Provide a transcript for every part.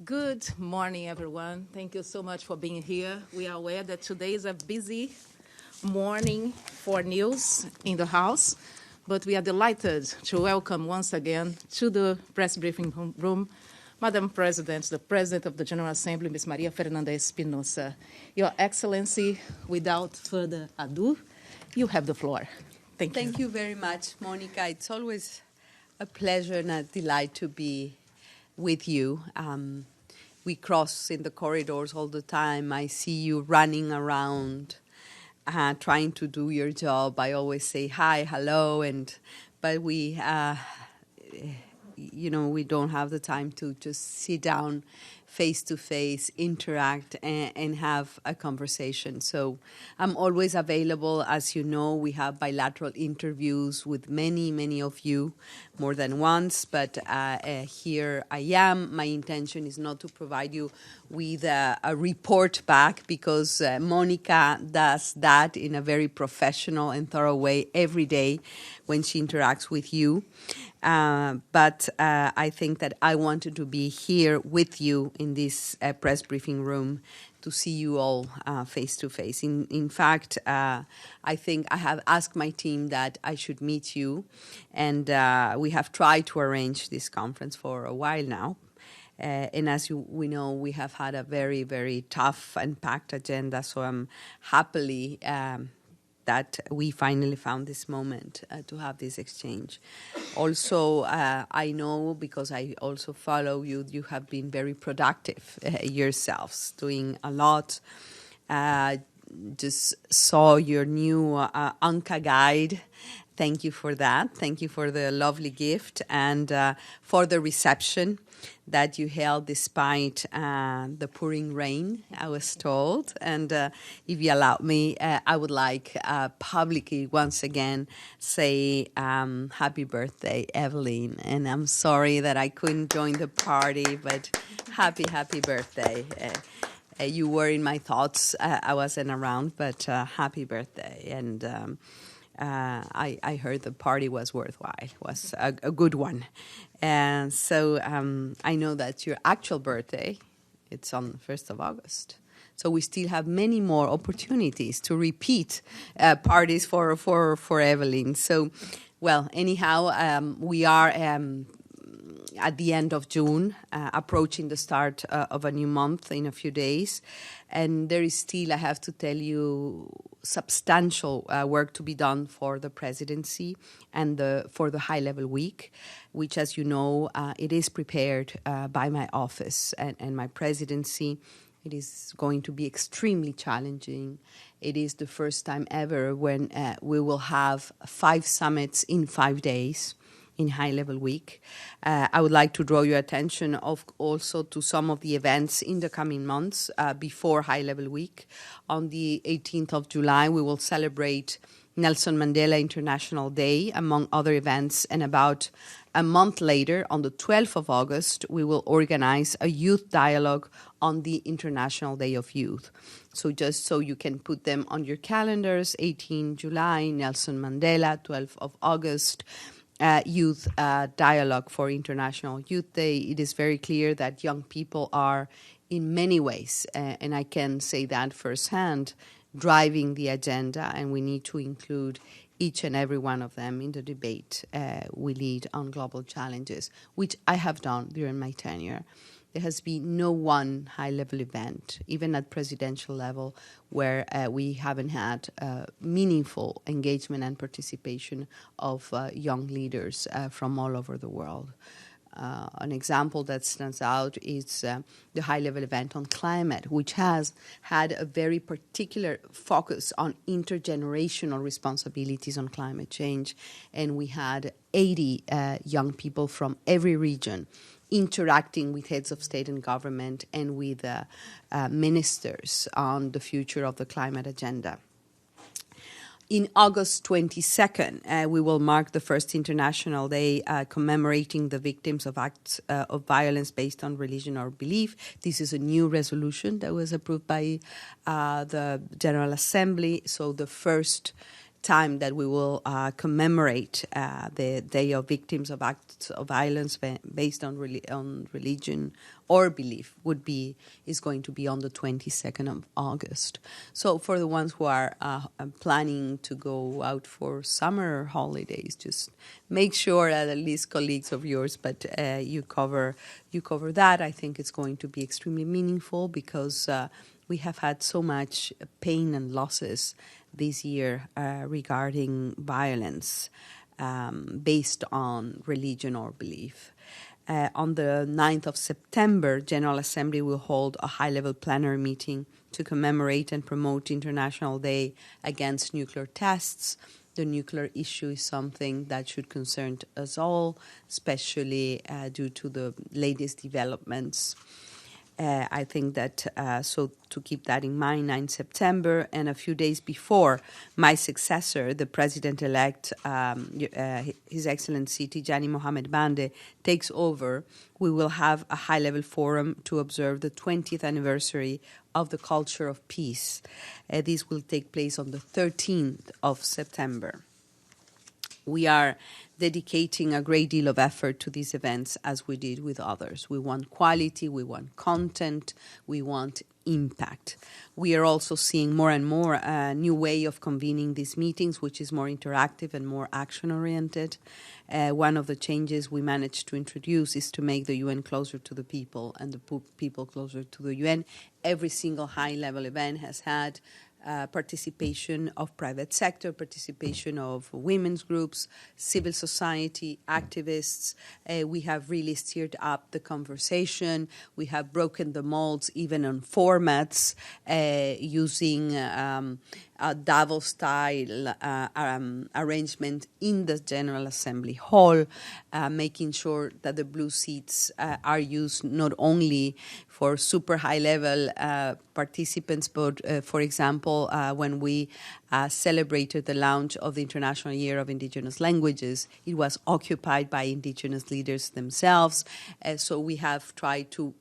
Good morning, everyone. Thank you so much for being here. We are aware that today is a busy morning for news in the House, but we are delighted to welcome once again to the press briefing room Madam President, the President of the General Assembly, Ms. María Fernanda Espinosa. Your Excellency, without further ado, you have the floor. Thank you. Thank you very much, Monica. It's always a pleasure and a delight to be with you. We cross in the corridors all the time. I see you running around, trying to do your job. I always say hi, hello, but we don't have the time to just sit down face to face, interact, and have a conversation. So I'm always available. As you know, we have bilateral interviews with many of you, more than once, but here I am. My intention is not to provide you with a report back, because Monica does that in a very professional and thorough way every day when she interacts with you. But I think that I wanted to be here with you in this press briefing room to see you all face to face. In fact, I think I have asked my team that I should meet you, and we have tried to arrange this conference for a while now. And as we know, we have had a very, very tough and packed agenda, so I'm happily that we finally found this moment to have this exchange. Also, I know, because I also follow you, you have been very productive yourselves, doing a lot. Just saw your new Anka guide. Thank you for that. Thank you for the lovely gift and for the reception that you held despite the pouring rain, I was told. And if you allow me, I would like publicly once again say happy birthday, Evelyn. And I'm sorry that I couldn't join the party, but happy birthday. You were in my thoughts. I wasn't around, but happy birthday. And I heard the party was worthwhile. It was a good one. And so I know that your actual birthday, it's on the 1st of August. So we still have many more opportunities to repeat parties for Evelyn. So, well, anyhow, we are at the end of June, approaching the start of a new month in a few days. And there is still, I have to tell you, substantial work to be done for the presidency and for the high-level week, which, as you know, it is prepared by my office and my presidency. It is going to be extremely challenging. It is the first time ever when we will have 5 summits in 5 days in high-level week. I would like to draw your attention also to some of the events in the coming months before high-level week. On the 18th of July, we will celebrate Nelson Mandela International Day, among other events, and about a month later, on the 12th of August, we will organize a youth dialogue on the International Day of Youth. So just so you can put them on your calendars, 18 July, Nelson Mandela, 12th of August, youth dialogue for International Youth Day. It is very clear that young people are, in many ways, and I can say that firsthand, driving the agenda, and we need to include each and every one of them in the debate we lead on global challenges, which I have done during my tenure. There has been no one high-level event, even at presidential level, where we haven't had meaningful engagement and participation of young leaders from all over the world. An example that stands out is the high-level event on climate, which has had a very particular focus on intergenerational responsibilities on climate change. And we had 80 young people from every region interacting with heads of state and government and with ministers on the future of the climate agenda. In August 22nd, we will mark the first International Day commemorating the victims of acts of violence based on religion or belief. This is a new resolution that was approved by the General Assembly. So the first time that we will commemorate the Day of Victims of Acts of Violence based on religion or belief is going to be on the 22nd of August. So for the ones who are planning to go out for summer holidays, just make sure that at least colleagues of yours, but you cover that. I think it's going to be extremely meaningful because we have had so much pain and losses this year regarding violence based on religion or belief. On the 9th of September, General Assembly will hold a high-level plenary meeting to commemorate and promote International Day Against Nuclear Tests. The nuclear issue is something that should concern us all, especially due to the latest developments. I think that, so to keep that in mind, 9 September, and a few days before my successor, the President-elect, His Excellency Tijani Mohamed Bande, takes over, we will have a high-level forum to observe the 20th anniversary of the culture of peace. This will take place on the 13th of September. We are dedicating a great deal of effort to these events as we did with others. We want quality, we want content, we want impact. We are also seeing more and more a new way of convening these meetings, which is more interactive and more action-oriented. One of the changes we managed to introduce is to make the UN closer to the people and the people closer to the UN. Every single high-level event has had participation of private sector, participation of women's groups, civil society, activists. We have really steered up the conversation. We have broken the molds even on formats using a Davos-style arrangement in the General Assembly Hall, making sure that the blue seats are used not only for super high-level participants, but, for example, when we celebrated the launch of the International Year of Indigenous Languages, it was occupied by indigenous leaders themselves. So we have tried to,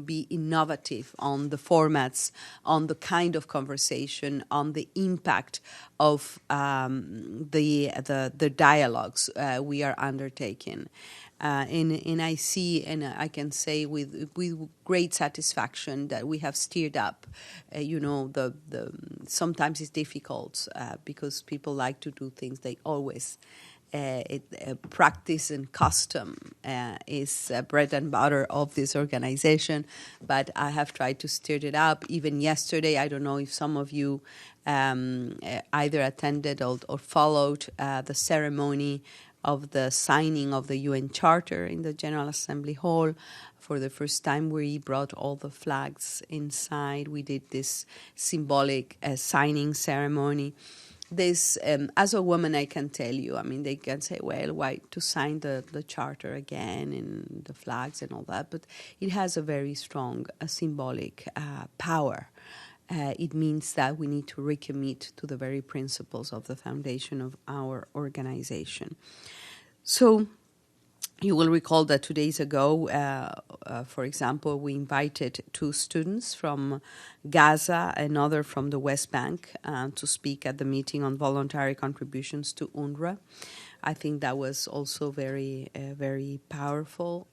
be innovative on the formats, on the kind of conversation, on the impact of the dialogues we are undertaking. And I see, and I can say with great satisfaction that we have steered up. Sometimes it's difficult because people like to do things they always practice and custom is bread and butter of this organization. But I have tried to steer it up. Even yesterday, I don't know if some of you either attended or followed the ceremony of the signing of the UN Charter in the General Assembly Hall. For the first time, we brought all the flags inside. We did this symbolic signing ceremony. This, as a woman, I can tell you, I mean, they can say, well, why to sign the Charter again and the flags and all that, but it has a very strong symbolic power. It means that we need to recommit to the very principles of the foundation of our organization. So you will recall that 2 days ago, for example, we invited 2 students from Gaza, another from the West Bank, to speak at the meeting on voluntary contributions to UNRWA. I think that was also very, very powerful.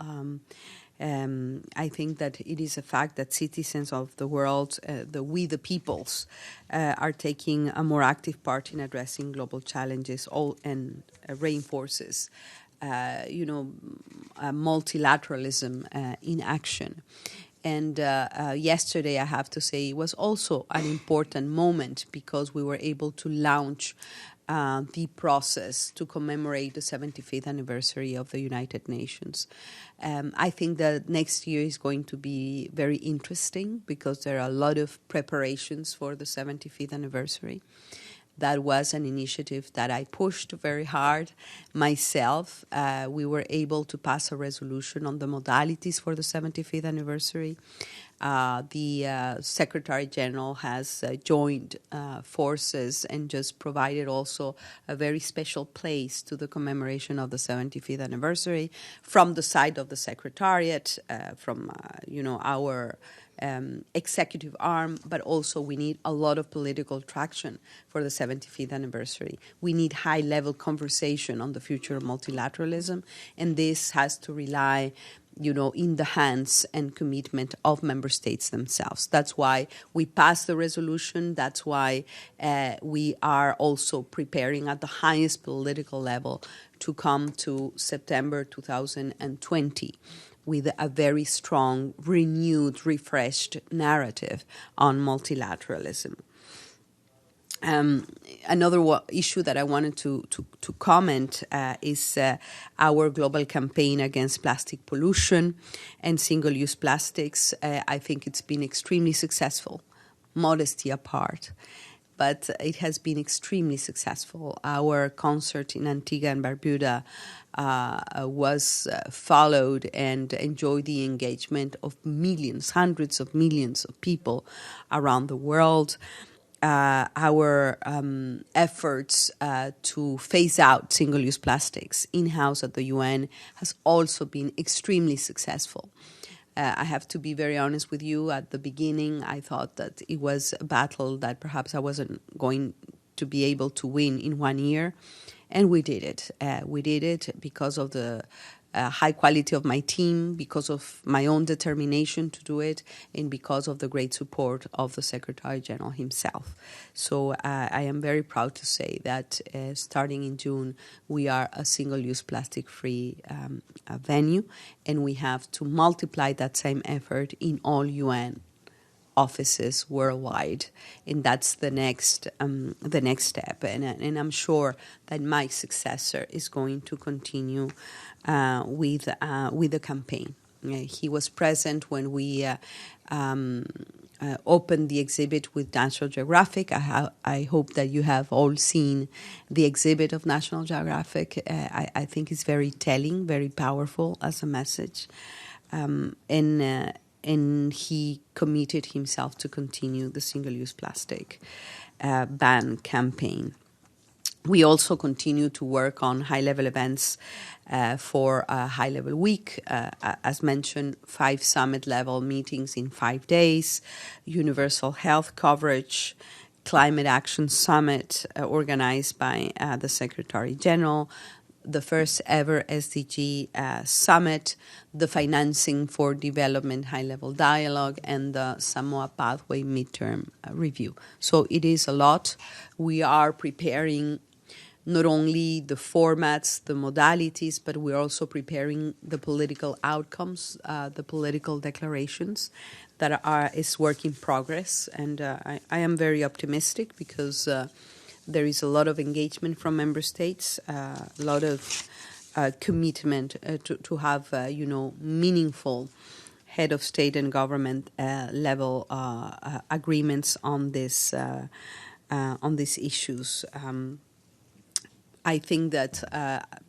I think that it is a fact that citizens of the world, the peoples, are taking a more active part in addressing global challenges, and reinforces, multilateralism in action. And yesterday, I have to say, it was also an important moment because we were able to launch the process to commemorate the 75th anniversary of the United Nations. I think that next year is going to be very interesting because there are a lot of preparations for the 75th anniversary. That was an initiative that I pushed very hard myself. We were able to pass a resolution on the modalities for the 75th anniversary. The Secretary General has joined forces and just provided also a very special place to the commemoration of the 75th anniversary from the side of the Secretariat, from our executive arm, but also we need a lot of political traction for the 75th anniversary. We need high-level conversation on the future of multilateralism, and this has to rely in the hands and commitment of member states themselves. That's why we passed the resolution. That's why we are also preparing at the highest political level to come to September 2020 with a very strong, renewed, refreshed narrative on multilateralism. Another issue that I wanted to comment is our global campaign against plastic pollution and single-use plastics. I think it's been extremely successful, modesty apart, but it has been extremely successful. Our concert in Antigua and Barbuda was followed and enjoyed the engagement of millions, hundreds of millions of people around the world. Our efforts to phase out single-use plastics in-house at the UN has also been extremely successful. I have to be very honest with you. At the beginning, I thought that it was a battle that perhaps I wasn't going to be able to win in 1 year, and we did it. We did it because of the high quality of my team, because of my own determination to do it, and because of the great support of the Secretary General himself. So I am very proud to say that starting in June, we are a single-use plastic-free venue, and we have to multiply that same effort in all UN offices worldwide, and that's the next step. And I'm sure that my successor is going to continue with the campaign. He was present when we opened the exhibit with National Geographic. I hope that you have all seen the exhibit of National Geographic. I think it's very telling, very powerful as a message. And he committed himself to continue the single-use plastic ban campaign. We also continue to work on high-level events for a high-level week. As mentioned, 5 summit-level meetings in 5 days, universal health coverage, climate action summit organized by the Secretary General, the first ever SDG summit, the financing for development high-level dialogue, and the Samoa Pathway midterm review. So it is a lot. We are preparing not only the formats, the modalities, but we're also preparing the political outcomes, the political declarations that is work in progress. And I am very optimistic because there is a lot of engagement from member states, a lot of commitment to have, meaningful head of state and government level agreements on these issues. I think that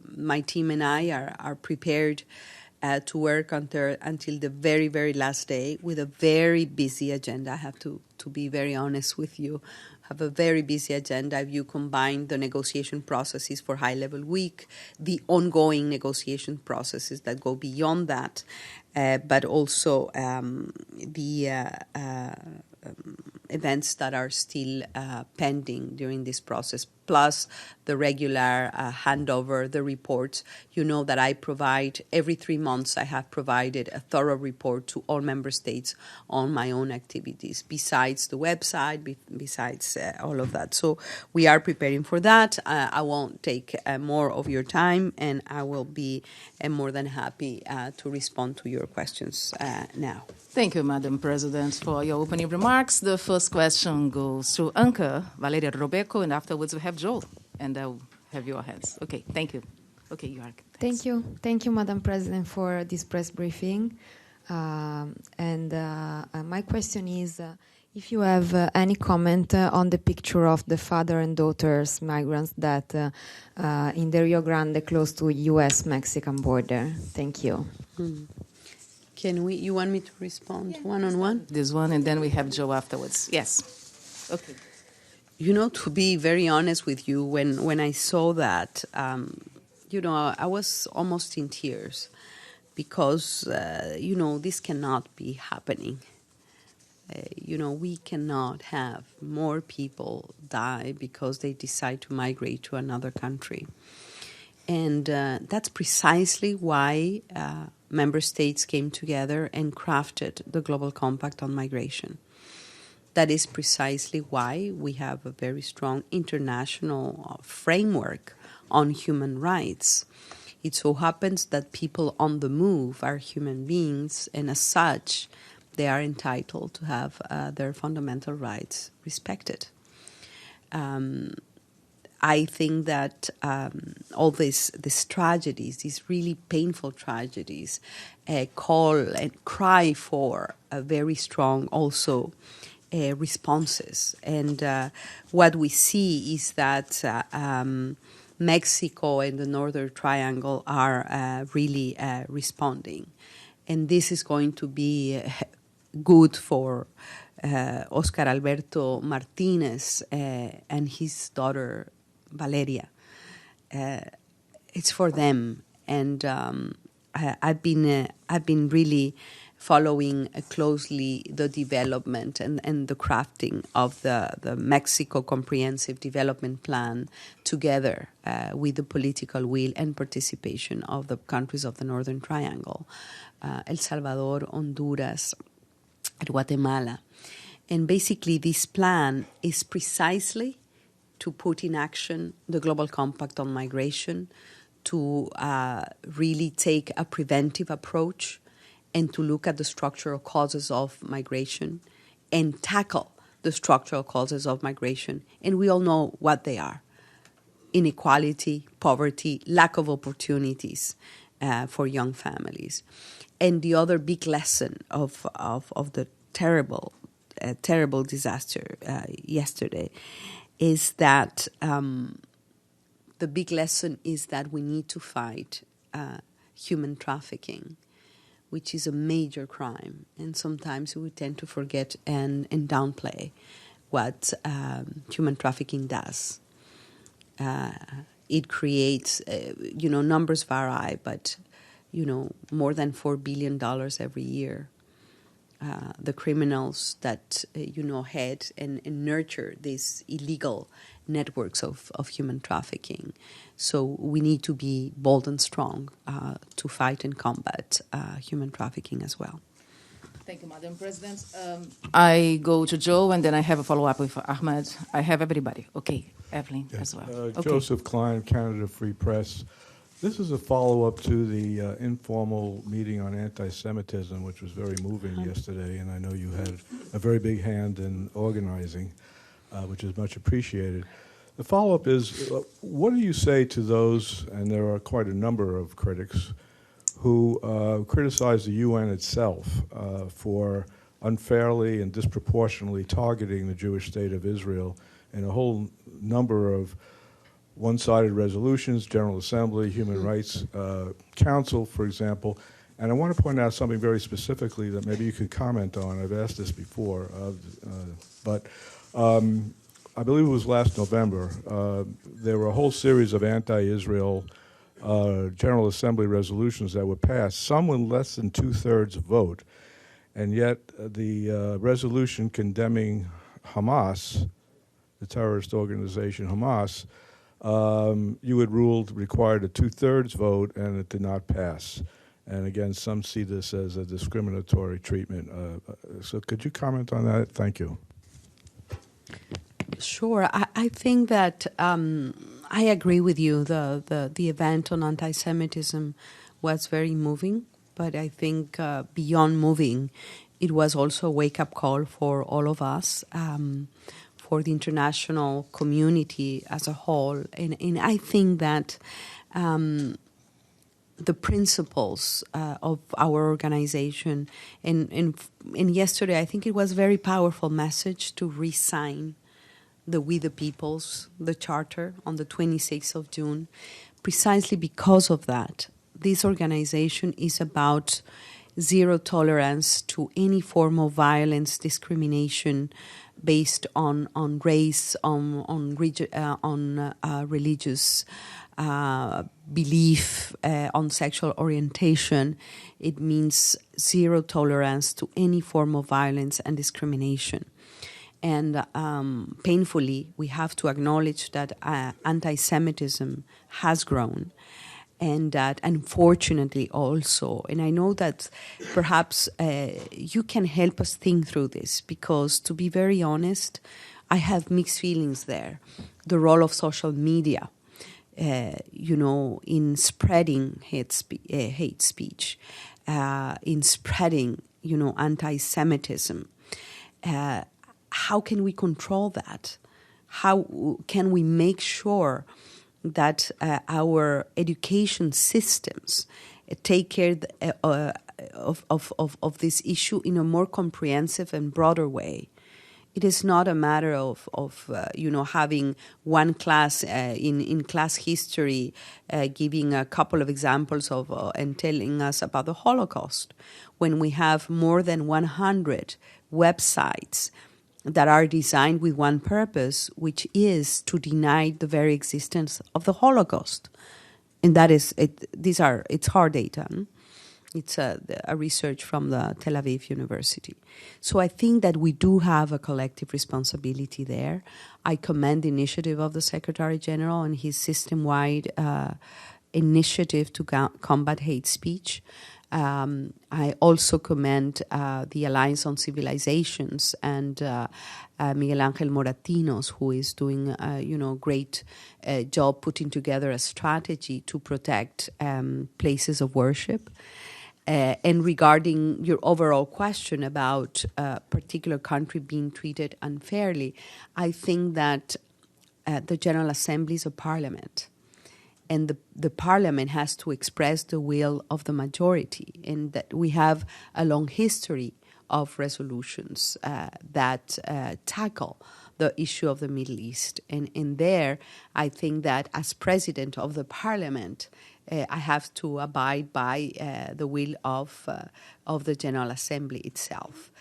my team and I are prepared to work until the very, very last day with a very busy agenda. I have to be very honest with you. Have a very busy agenda. If you combine the negotiation processes for high-level week, the ongoing negotiation processes that go beyond that, but also the events that are still pending during this process, plus the regular handover, the reports. You know that I provide, every 3 months I have provided a thorough report to all member states on my own activities, besides the website, besides all of that. So we are preparing for that. I won't take more of your time, and I will be more than happy to respond to your questions now. Thank you, Madam President, for your opening remarks. The first question goes to Anka, Valeria Robeco, and afterwards we have Joel, and I'll have your hands. Okay, thank you. Okay, you are. Thank you. Thank you, Madam President, for this press briefing. My question is, if you have any comment on the picture of the father and daughters migrants that in the Rio Grande close to U.S.-Mexican border. Thank you. You want me to respond one-on-one? This one, and then we have Joe afterwards. Yes. Okay. You know, to be very honest with you, when I saw that, I was almost in tears because, this cannot be happening. We cannot have more people die because they decide to migrate to another country. And that's precisely why member states came together and crafted the Global Compact on Migration. That is precisely why we have a very strong international framework on human rights. It so happens that people on the move are human beings, and as such, they are entitled to have their fundamental rights respected. I think that all these tragedies, these really painful tragedies, call and cry for a very strong also responses. And what we see is that Mexico and the Northern Triangle are really responding. And this is going to be good for Oscar Alberto Martinez and his daughter Valeria. It's for them, and I've been really following closely the development and the crafting of the Mexico Comprehensive Development Plan together with the political will and participation of the countries of the Northern Triangle, El Salvador, Honduras, and Guatemala. And basically this plan is precisely to put in action the Global Compact on Migration, to really take a preventive approach and to look at the structural causes of migration and tackle the structural causes of migration. And we all know what they are: inequality, poverty, lack of opportunities for young families. And the other big lesson of the terrible disaster yesterday is that the big lesson is that we need to fight human trafficking, which is a major crime. And sometimes we tend to forget and downplay what human trafficking does. It creates, numbers vary, but, more than $4 billion every year. The criminals that, head and nurture these illegal networks of human trafficking. So we need to be bold and strong to fight and combat human trafficking as well. Thank you, Madam President. I go to Joe, and then I have a follow-up with Ahmed. I have everybody. Okay, Evelyn as well. Okay. Joseph Klein, Canada Free Press. This is a follow-up to the informal meeting on anti-Semitism, which was very moving yesterday, and I know you had a very big hand in organizing, which is much appreciated. The follow-up is, what do you say to those, and there are quite a number of critics, who criticize the UN itself for unfairly and disproportionately targeting the Jewish state of Israel in a whole number of one-sided resolutions, General Assembly, Human Rights Council, for example. And I want to point out something very specifically that maybe you could comment on. I've asked this before, but I believe it was last November. There were a whole series of anti-Israel General Assembly resolutions that were passed, some with less than two-thirds vote, and yet the resolution condemning Hamas, the terrorist organization Hamas, you had ruled required a two-thirds vote, and it did not pass. And again, some see this as a discriminatory treatment. So could you comment on that? Thank you. Sure. I think that I agree with you. The event on anti-Semitism was very moving, but I think beyond moving, it was also a wake-up call for all of us, for the international community as a whole. And I think that the principles of our organization, and yesterday I think it was a very powerful message to re-sign the We the Peoples, the Charter, on the 26th of June, precisely because of that. This organization is about zero tolerance to any form of violence, discrimination based on race, on religious belief, on sexual orientation. It means zero tolerance to any form of violence and discrimination. And painfully, we have to acknowledge that anti-Semitism has grown, and that unfortunately also, and I know that perhaps you can help us think through this, because to be very honest, I have mixed feelings there. The role of social media, in spreading hate speech, in spreading, anti-Semitism. How can we control that? How can we make sure that our education systems take care of this issue in a more comprehensive and broader way? It is not a matter of having one class in class history giving a couple of examples of and telling us about the Holocaust, when we have more than 100 websites that are designed with one purpose, which is to deny the very existence of the Holocaust. And that is, it's hard data. It's a research from the Tel Aviv University. So I think that we do have a collective responsibility there. I commend the initiative of the Secretary General and his system-wide initiative to combat hate speech. I also commend the Alliance on Civilizations and Miguel Ángel Moratinos, who is doing a great job putting together a strategy to protect places of worship. And regarding your overall question about a particular country being treated unfairly, I think that the General Assembly is a parliament. And the parliament has to express the will of the majority, and that we have a long history of resolutions that tackle the issue of the Middle East. And in there, I think that as president of the parliament, I have to abide by the will of the General Assembly itself.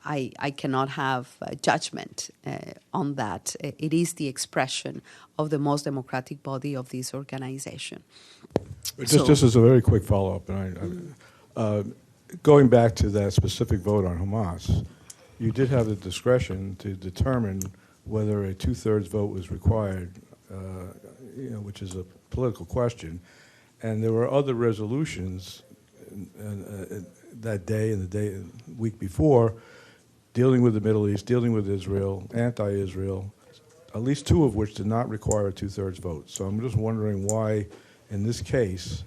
I cannot have judgment on that. It is the expression of the most democratic body of this organization. Just as a very quick follow-up, and going back to that specific vote on Hamas, you did have the discretion to determine whether a two-thirds vote was required, which is a political question, and there were other resolutions that day and the week before, dealing with the Middle East, dealing with Israel, anti-Israel, at least two of which did not require a two-thirds vote. So I'm just wondering why, in this case,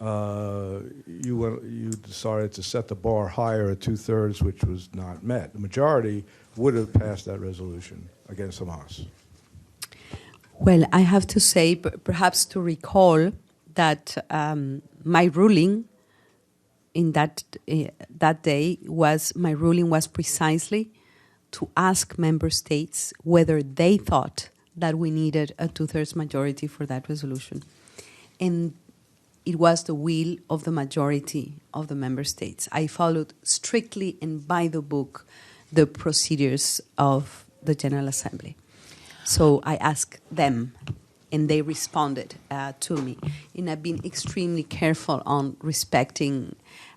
you decided to set the bar higher at two-thirds, which was not met. The majority would have passed that resolution against Hamas. Well, I have to say, perhaps to recall that my ruling in that day was precisely to ask member states whether they thought that we needed a two-thirds majority for that resolution. And it was the will of the majority of the member states. I followed strictly and by the book the procedures of the General Assembly. So I asked them, and they responded to me. And I've been extremely careful on respecting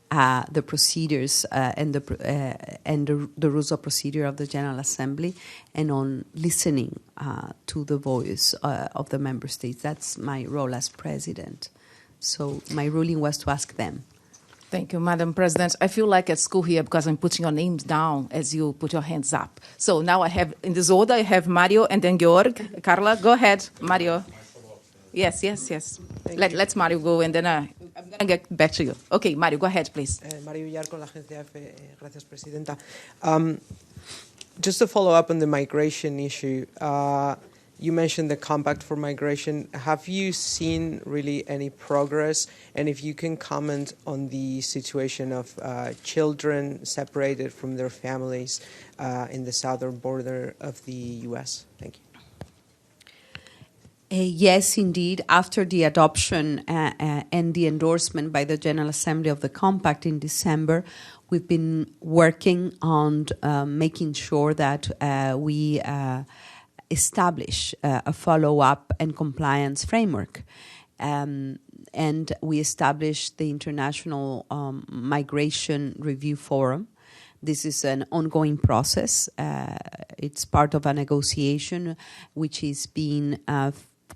the procedures and the rules of procedure of the General Assembly, and on listening to the voice of the member states. That's my role as president. So my ruling was to ask them. Thank you, Madam President. I feel like at school here because I'm putting your names down as you put your hands up. So now I have, in this order, I have Mario and then Georg. Carla, go ahead, Mario. Yes. Let's Mario go, and then I'm going to get back to you. Okay, Mario, go ahead, please. Mario Villar con la Agencia EFE. Gracias, Presidenta. Just to follow up on the migration issue, you mentioned the Compact for Migration. Have you seen really any progress? And if you can comment on the situation of children separated from their families in the southern border of the U.S. Thank you. Yes, indeed. After the adoption and the endorsement by the General Assembly of the Compact in December, we've been working on making sure that we establish a follow-up and compliance framework. And we established the International Migration Review Forum. This is an ongoing process. It's part of a negotiation which is being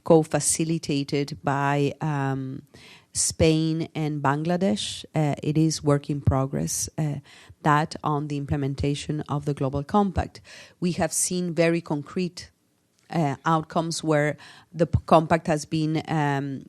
co-facilitated by Spain and Bangladesh. It is work in progress, that on the implementation of the Global Compact. We have seen very concrete outcomes where the compact has been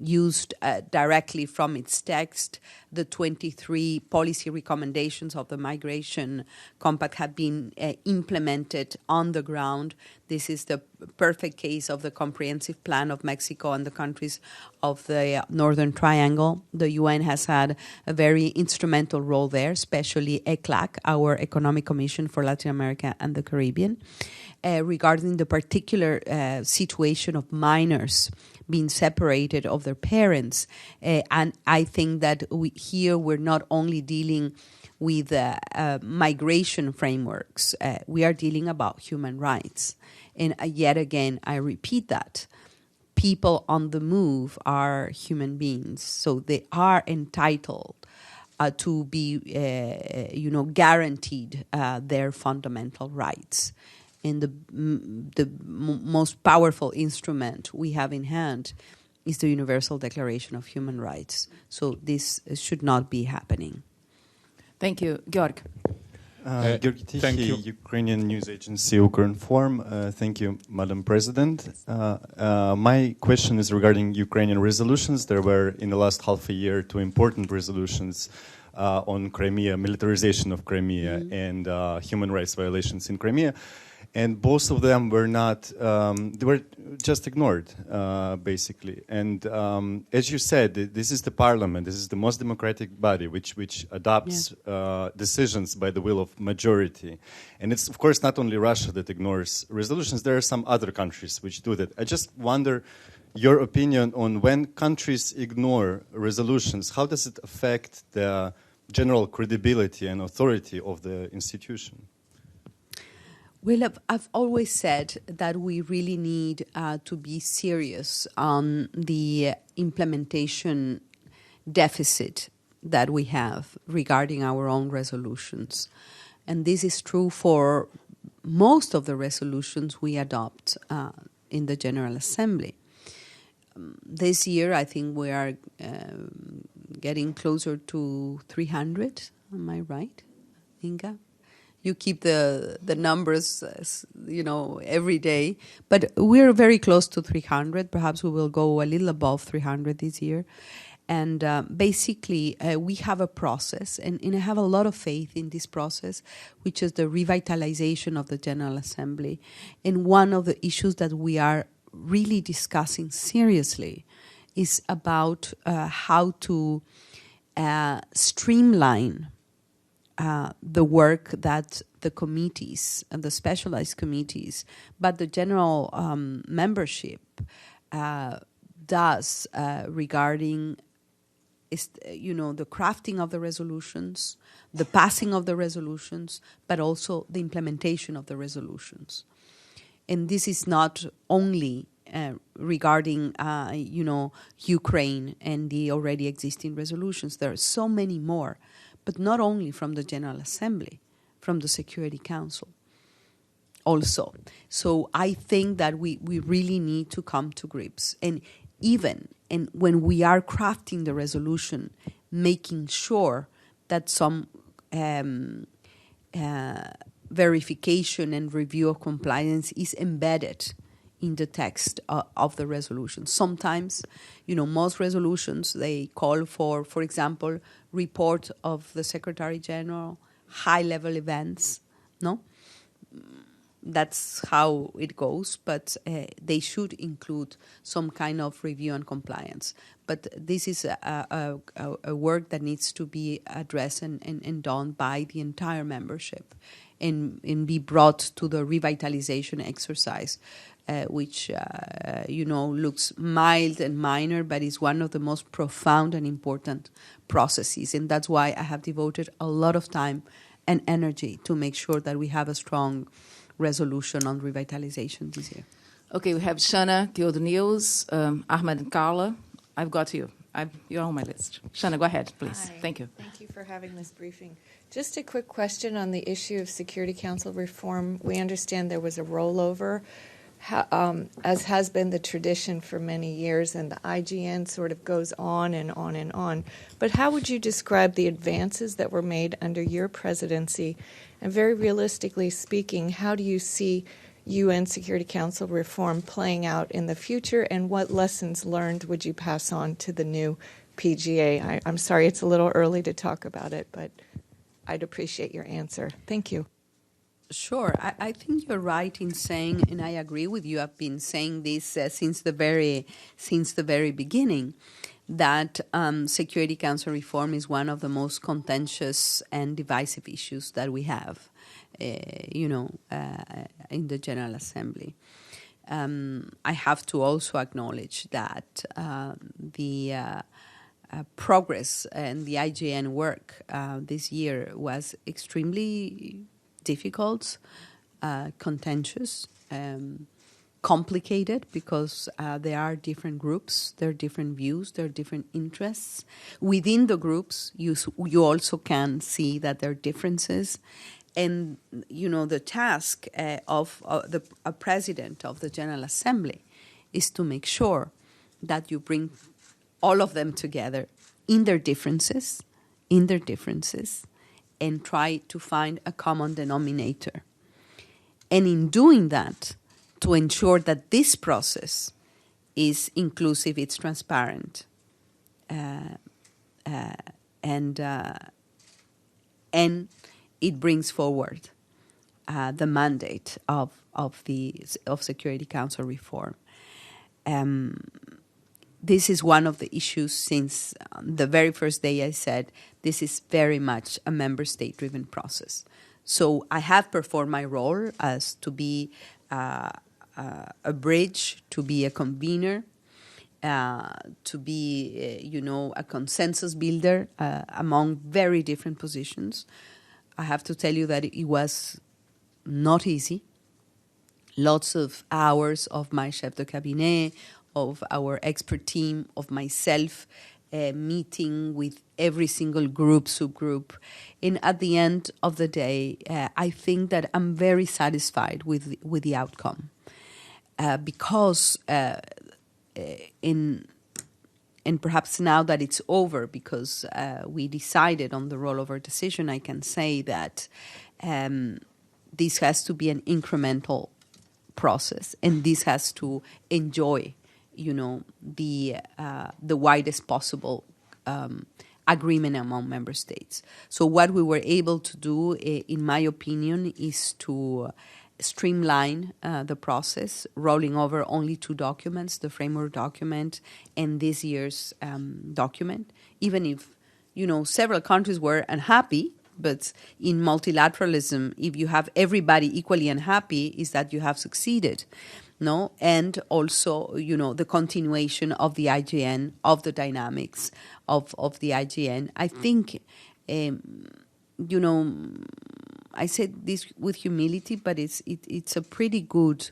used directly from its text. The 23 policy recommendations of the migration compact have been implemented on the ground. This is the perfect case of the comprehensive plan of Mexico and the countries of the Northern Triangle. The UN has had a very instrumental role there, especially ECLAC, our Economic Commission for Latin America and the Caribbean. Regarding the particular situation of minors being separated of their parents. And I think that we're not only dealing with migration frameworks, we are dealing about human rights. And yet again, I repeat that. People on the move are human beings, so they are entitled to be, guaranteed their fundamental rights. And the most powerful instrument we have in hand is the Universal Declaration of Human Rights. So this should not be happening. Thank you. Georg. Georg Tichy, Ukrainian news agency Ukrinform. Thank you, Madam President. My question is regarding Ukrainian resolutions. There were, in the last half a year, 2 important resolutions on Crimea, militarization of Crimea, and human rights violations in Crimea. And both of them were not, they were just ignored, basically. And as you said, this is the parliament, this is the most democratic body which adopts decisions by the will of majority. And it's, of course, not only Russia that ignores resolutions, there are some other countries which do that. I just wonder your opinion on when countries ignore resolutions, how does it affect the general credibility and authority of the institution? Well, I've always said that we really need to be serious on the implementation deficit that we have regarding our own resolutions. And this is true for most of the resolutions we adopt in the General Assembly. This year, I think we are getting closer to 300. Am I right, Inga? You keep the numbers, every day. But we're very close to 300. Perhaps we will go a little above 300 this year. And basically, we have a process, and I have a lot of faith in this process, which is the revitalization of the General Assembly. And one of the issues that we are really discussing seriously is about how to streamline the work that the committees and the specialized committees, but the general membership does regarding the crafting of the resolutions, the passing of the resolutions, but also the implementation of the resolutions. And this is not only regarding, Ukraine and the already existing resolutions. There are so many more, but not only from the General Assembly, from the Security Council also. So I think that we really need to come to grips. And when we are crafting the resolution, making sure that some verification and review of compliance is embedded in the text of the resolution. Sometimes, most resolutions, they call for example, report of the Secretary General, high-level events, no? That's how it goes, but they should include some kind of review and compliance. But this is a work that needs to be addressed and done by the entire membership. and be brought to the revitalization exercise, which, looks mild and minor, but is one of the most profound and important processes. And that's why I have devoted a lot of time and energy to make sure that we have a strong resolution on revitalization this year. Okay, we have Shana, Guild News, Ahmed and Carla. I've got you. You're on my list. Shana, go ahead, please. Hi. Thank you. Thank you for having this briefing. Just a quick question on the issue of Security Council reform. We understand there was a rollover, as has been the tradition for many years, and the IGN sort of goes on and on and on. But how would you describe the advances that were made under your presidency? And very realistically speaking, how do you see UN Security Council reform playing out in the future, and what lessons learned would you pass on to the new PGA? I'm sorry it's a little early to talk about it, but I'd appreciate your answer. Thank you. Sure. I think you're right in saying, and I agree with you, I've been saying this since the very beginning, that Security Council reform is one of the most contentious and divisive issues that we have, in the General Assembly. I have to also acknowledge that the progress and the IGN work this year was extremely difficult, contentious, complicated, because there are different groups, there are different views, there are different interests. Within the groups, you also can see that there are differences. And, the task of a president of the General Assembly is to make sure that you bring all of them together in their differences, and try to find a common denominator. And in doing that, to ensure that this process is inclusive, it's transparent, and it brings forward the mandate of Security Council reform. This is one of the issues since the very first day I said this is very much a member state-driven process. So I have performed my role as to be a bridge, to be a convener, to be, a consensus builder among very different positions. I have to tell you that it was not easy. Lots of hours of my chef de cabinet, of our expert team, of myself, meeting with every single subgroup. And at the end of the day, I think that I'm very satisfied with the outcome. Because and perhaps now that it's over, because we decided on the rollover decision, I can say that this has to be an incremental process, and this has to enjoy, the widest possible agreement among member states. So what we were able to do, in my opinion, is to streamline the process, rolling over only 2 documents, the framework document and this year's document, even if, several countries were unhappy. But in multilateralism, if you have everybody equally unhappy, is that you have succeeded, no? And also, the continuation of the IGN, of the dynamics of the IGN. I think, I said this with humility, but it's a pretty good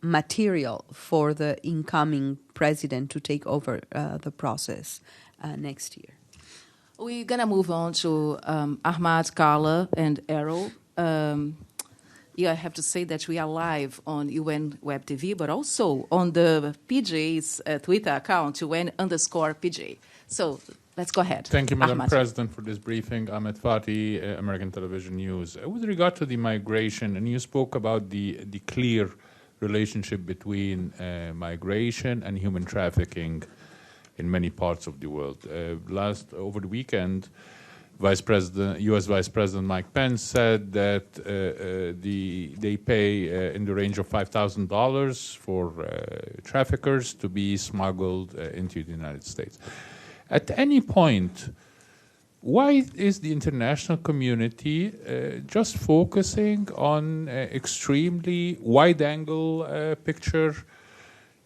material for the incoming president to take over the process next year. We're going to move on to Ahmad, Carla, and Errol. I have to say that we are live on UN Web TV, but also on the PJ's Twitter account, UN_PJ. So let's go ahead. Thank you, Madam Ahmad. President, for this briefing. Ahmed Fatih, American Television News. With regard to the migration, and you spoke about the clear relationship between migration and human trafficking in many parts of the world. Over the weekend, U.S. Vice President Mike Pence said that they pay in the range of $5,000 for traffickers to be smuggled into the United States. At any point, why is the international community just focusing on extremely wide-angle picture,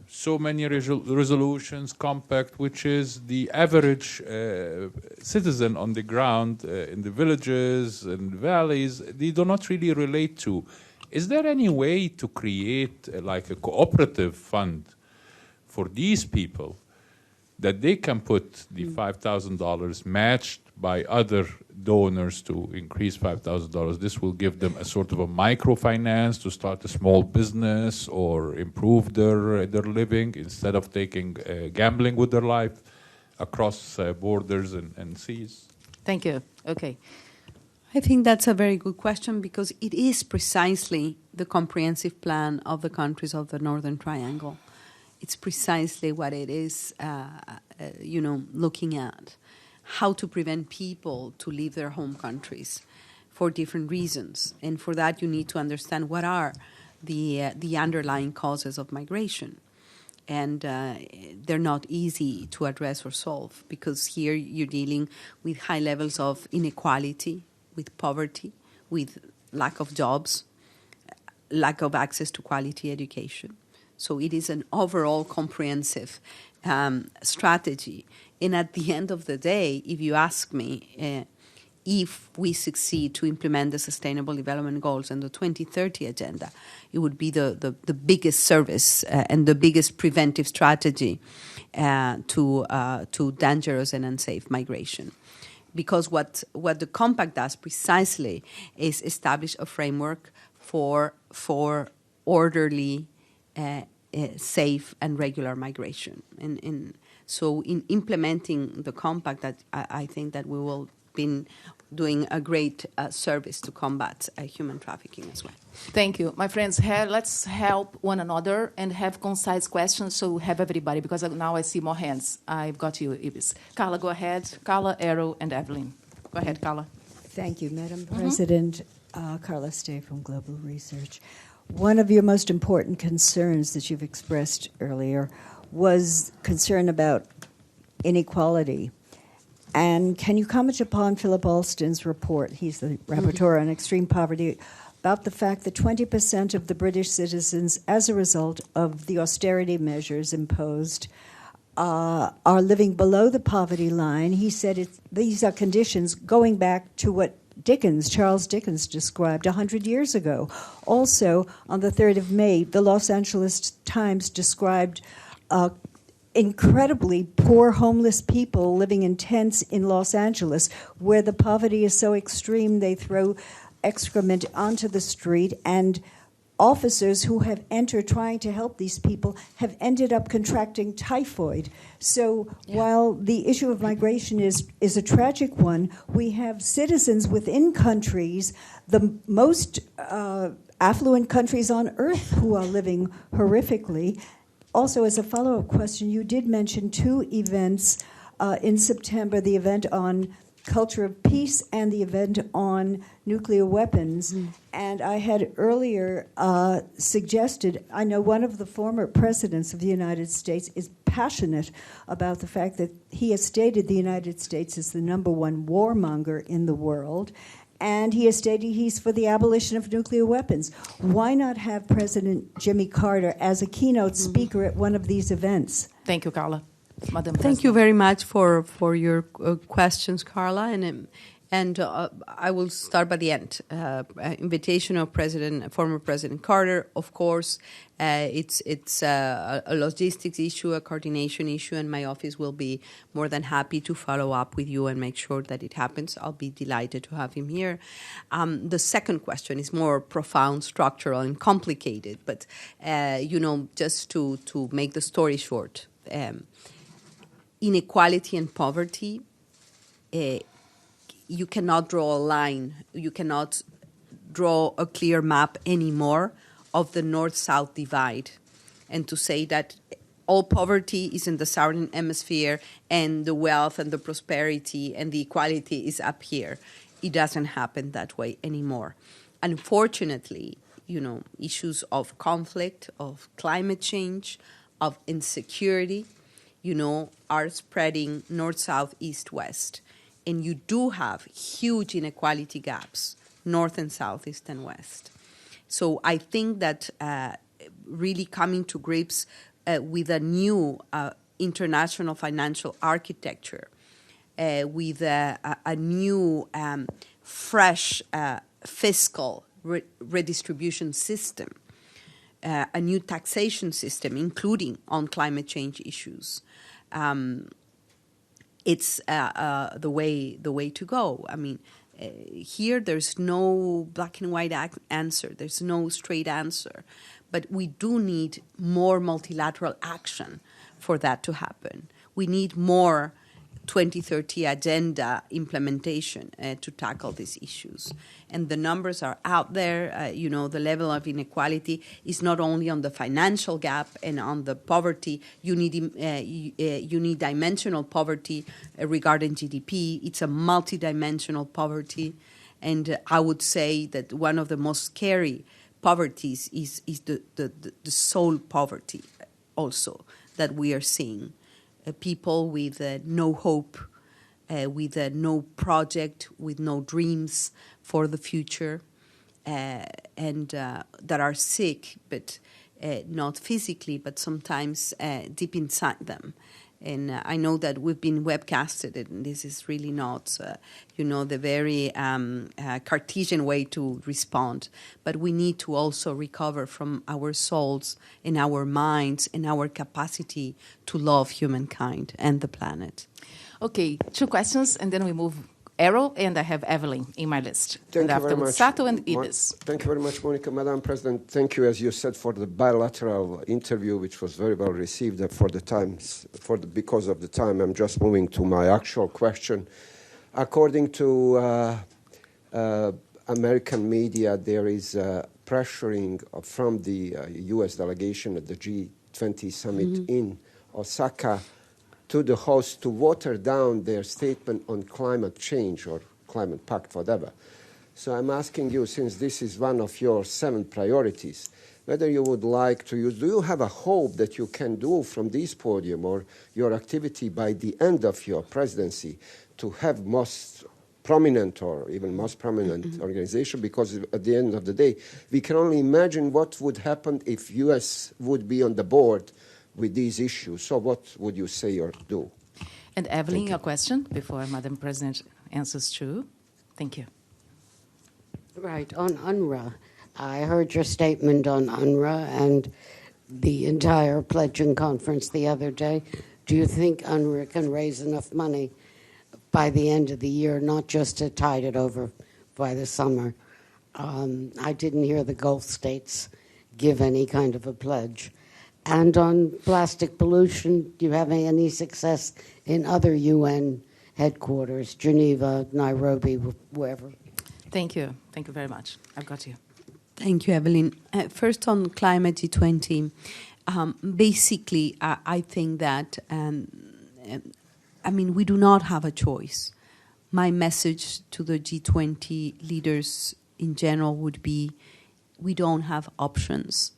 so many resolutions, compact, which is the average citizen on the ground in the villages and valleys, they do not really relate to? Is there any way to create like a cooperative fund for these people that they can put the $5,000 matched by other donors to increase $5,000? This will give them a sort of a microfinance to start a small business or improve their living instead of taking gambling with their life across borders and seas. Thank you. Okay. I think that's a very good question because it is precisely the comprehensive plan of the countries of the Northern Triangle. It's precisely what it is, looking at. How to prevent people to leave their home countries for different reasons. And for that, you need to understand what are the underlying causes of migration. And they're not easy to address or solve because here you're dealing with high levels of inequality, with poverty, with lack of jobs, lack of access to quality education. So it is an overall comprehensive strategy. And at the end of the day, if you ask me, if we succeed to implement the Sustainable Development Goals and the 2030 Agenda, it would be the biggest service and the biggest preventive strategy to dangerous and unsafe migration. Because what the Compact does precisely is establish a framework for orderly, safe and regular migration. And so in implementing the Compact, that I think that we will be doing a great service to combat human trafficking as well. Thank you. My friends, let's help one another and have concise questions so we have everybody, because now I see more hands. I've got you, Ibis. Carla, go ahead. Carla, Errol, and Evelyn. Go ahead, Carla. Thank you, Madam President. Carla Stay from Global Research. One of your most important concerns that you've expressed earlier was concern about inequality. And can you comment upon Philip Alston's report, he's the rapporteur on extreme poverty, about the fact that 20% of the British citizens, as a result of the austerity measures imposed, are living below the poverty line. He said these are conditions going back to what Charles Dickens described 100 years ago. Also, on the 3rd of May, the Los Angeles Times described incredibly poor homeless people living in tents in Los Angeles, where the poverty is so extreme they throw excrement onto the street, and officers who have entered trying to help these people have ended up contracting typhoid. So while the issue of migration is a tragic one, we have citizens within countries, the most affluent countries on earth, who are living horrifically. Also, as a follow-up question, you did mention two events in September, the event on culture of peace and the event on nuclear weapons. And I had earlier suggested, I know one of the former presidents of the United States is passionate about the fact that he has stated the United States is the #1 warmonger in the world. And he has stated he's for the abolition of nuclear weapons. Why not have President Jimmy Carter as a keynote speaker at one of these events? Thank you, Carla. Madam Thank you very much for your questions, Carla. And I will start by the end. Invitation of former President Carter, of course. It's a logistics issue, a coordination issue, and my office will be more than happy to follow up with you and make sure that it happens. I'll be delighted to have him here. The second question is more profound, structural, and complicated. But, just to make the story short, inequality and poverty, you cannot draw a line. You cannot draw a clear map anymore of the North-South divide and to say that all poverty is in the Southern Hemisphere and the wealth and the prosperity and the equality is up here. It doesn't happen that way anymore. Unfortunately, issues of conflict, of climate change, of insecurity, are spreading north, south, east, west. and you do have huge inequality gaps, north and south, east and west. So I think that really coming to grips with a new international financial architecture, with a new, fresh fiscal redistribution system, a new taxation system, including on climate change issues. It's the way to go. I mean, here there's no black and white answer. There's no straight answer. But we do need more multilateral action for that to happen. We need more 2030 agenda implementation to tackle these issues. And the numbers are out there. The level of inequality is not only on the financial gap and on the poverty. You need dimensional poverty regarding GDP. It's a multidimensional poverty. And I would say that one of the most scary poverties is the soul poverty also that we are seeing. People with no hope, with no project, with no dreams for the future, and that are sick, but not physically, but sometimes deep inside them. And I know that we've been webcasted, and this is really not, the very Cartesian way to respond. But we need to also recover from our souls and our minds and our capacity to love humankind and the planet. Okay, 2 questions, and then we move Errol, and I have Evelyn in my list. Thank you very much. Sato and Ibis. Thank you very much, Monica. Madam President, thank you, as you said, for the bilateral interview, which was very well received because of the time. I'm just moving to my actual question. According to American media, there is pressuring from the U.S. delegation at the G20 summit in Osaka to the host to water down their statement on climate change or climate pact, whatever. So I'm asking you, since this is one of your 7 priorities, whether you would like to use, do you have a hope that you can do from this podium or your activity by the end of your presidency to have most prominent or even most prominent organization? Because at the end of the day, we can only imagine what would happen if U.S. would be on the board with these issues. So what would you say or do? And Evelyn, your question before Madam President answers too. Thank you. Right, on UNRWA. I heard your statement on UNRWA and the entire pledging conference the other day. Do you think UNRWA can raise enough money by the end of the year, not just to tide it over by the summer? I didn't hear the Gulf states give any kind of a pledge. And on plastic pollution, do you have any success in other UN headquarters, Geneva, Nairobi, wherever? Thank you. Thank you very much. I've got you. Thank you, Evelyn. First on climate G20, basically, I think that, we do not have a choice. My message to the G20 leaders in general would be, we don't have options.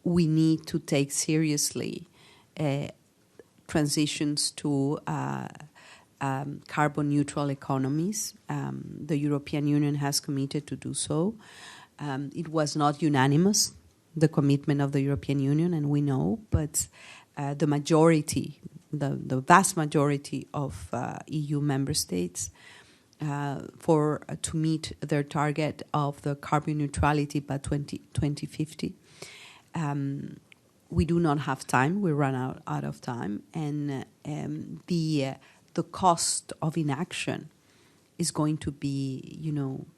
We need to take seriously transitions to carbon neutral economies. The European Union has committed to do so. It was not unanimous, the commitment of the European Union, and we know, but the majority, the vast majority of EU member states to meet their target of the carbon neutrality by 2050. We do not have time. We run out of time, and the cost of inaction is going to be,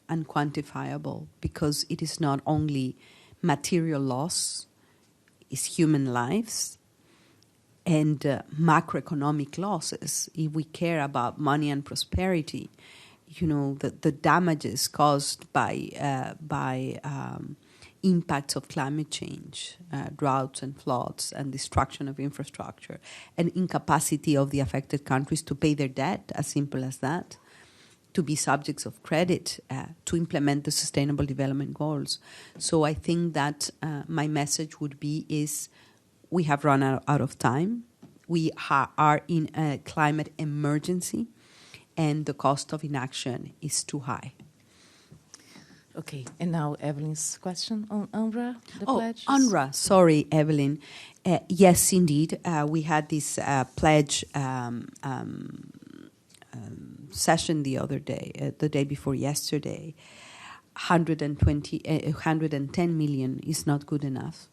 unquantifiable, because it is not only material loss, it's human lives and macroeconomic losses. If we care about money and prosperity, the damages caused by impacts of climate change, droughts and floods and destruction of infrastructure, and incapacity of the affected countries to pay their debt, as simple as that, to be subjects of credit, to implement the Sustainable Development Goals. So I think that my message would be is we have run out of time. We are in a climate emergency, and the cost of inaction is too high. Okay, and now Evelyn's question on UNRWA, the pledge. UNRWA, sorry, Evelyn. Yes, indeed, we had this pledge session the other day, the day before yesterday. 110 million is not good enough.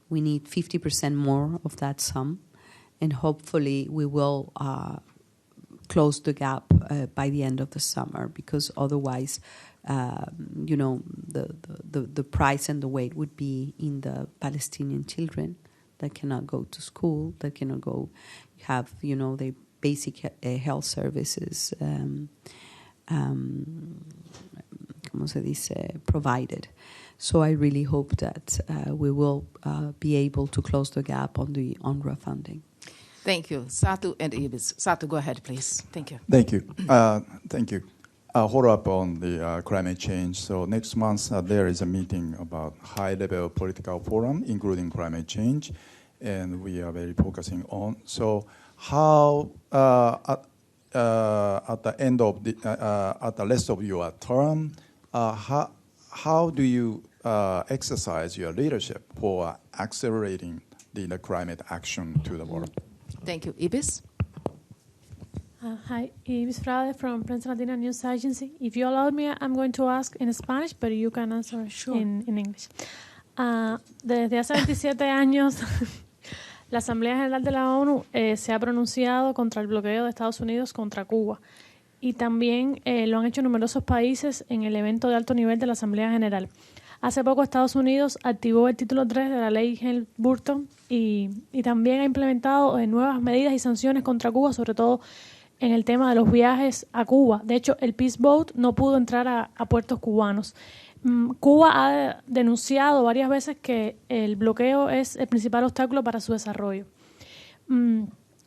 We need 50% more of that sum, and hopefully we will close the gap by the end of the summer, because otherwise, the price and the weight would be in the Palestinian children that cannot go to school, that cannot go have, the basic health services provided. So I really hope that we will be able to close the gap on the UNRWA funding. Thank you. Satu and Ibis. Satu, go ahead, please. Thank you. Thank you. Thank you. Follow up on the climate change. So next month there is a meeting about high-level political forum, including climate change, and we are very focusing on. So how at the end of at the rest of your term, how do you exercise your leadership for accelerating the climate action to the world? Thank you. Ibis? Hi, Ibis Frade from Prensa Latina News Agency. If you allow me, I'm going to ask in Spanish, but you can answer in English. Desde hace 27 años, la Asamblea General de la ONU se ha pronunciado contra el bloqueo de Estados Unidos contra Cuba. Y también lo han hecho numerosos países en el evento de alto nivel de la Asamblea General. Hace poco Estados Unidos activó el título 3 de la ley Helms-Burton y también ha implementado nuevas medidas y sanciones contra Cuba, sobre todo en el tema de los viajes a Cuba. De hecho, el Peace Boat no pudo entrar a puertos cubanos. Cuba ha denunciado varias veces que el bloqueo es el principal obstáculo para su desarrollo.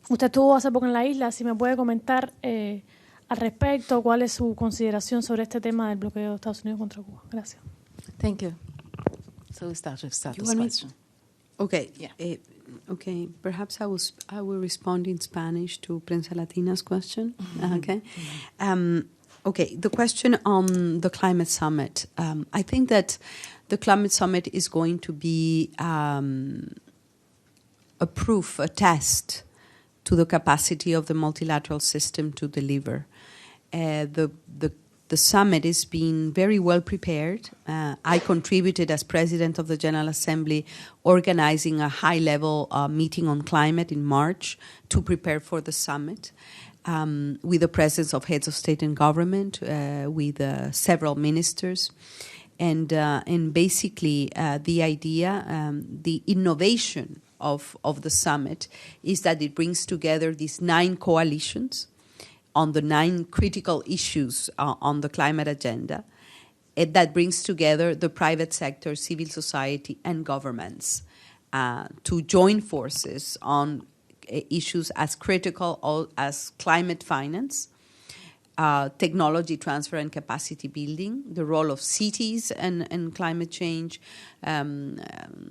Usted estuvo hace poco en la isla, si me puede comentar al respecto, cuál es su consideración sobre este tema del bloqueo de Estados Unidos contra Cuba. Gracias. Thank you. So we start with Statu's question. Okay. Yeah. Okay. Perhaps I will respond in Spanish to Prensa Latina's question. Mm-hmm. Okay. Okay. The question on the climate summit. I think that the climate summit is going to be a proof, a test to the capacity of the multilateral system to deliver. The summit is being very well prepared. I contributed as president of the General Assembly, organizing a high-level meeting on climate in March to prepare for the summit, with the presence of heads of state and government, with several ministers. And basically, the idea, the innovation of the summit is that it brings together these 9 coalitions on the 9 critical issues on the climate agenda. That brings together the private sector, civil society, and governments to join forces on issues as critical as climate finance, technology transfer and capacity building, the role of cities and climate change. I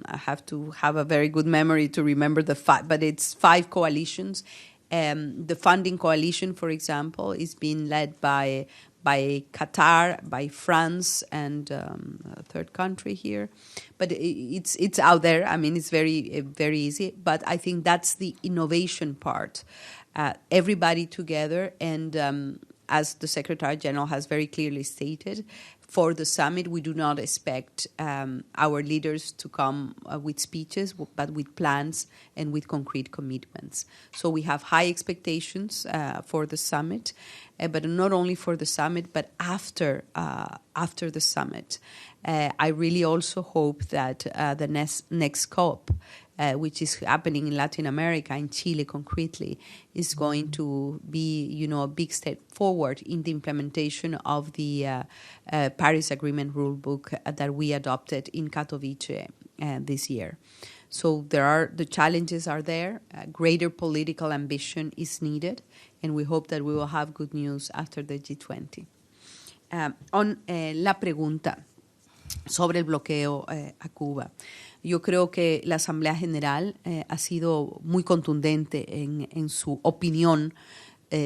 have to have a very good memory to remember but it's 5 coalitions. The funding coalition, for example, is being led by Qatar, by France, and a third country here. But it's out there. I mean, it's very, very easy. But I think that's the innovation part. Everybody together. And as the Secretary General has very clearly stated, for the summit, we do not expect our leaders to come with speeches, but with plans and with concrete commitments. So we have high expectations for the summit, but not only for the summit, but after the summit. I really also hope that the next COP, which is happening in Latin America, in Chile concretely, is going to be, a big step forward in the implementation of the Paris Agreement rulebook that we adopted in Katowice this year. So the challenges are there. Greater political ambition is needed, and we hope that we will have good news after the G20. On la pregunta sobre el bloqueo a Cuba. Yo creo que la Asamblea General ha sido muy contundente en su opinión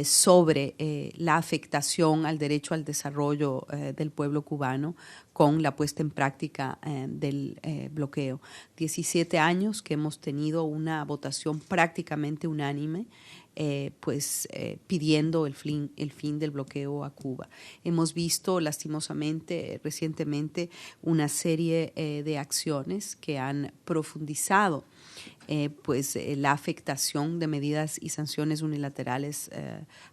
sobre la afectación al derecho al desarrollo del pueblo cubano con la puesta en práctica del bloqueo. 17 años que hemos tenido una votación prácticamente unánime, pidiendo el fin del bloqueo a Cuba. Hemos visto lastimosamente recientemente una serie de acciones que han profundizado la afectación de medidas y sanciones unilaterales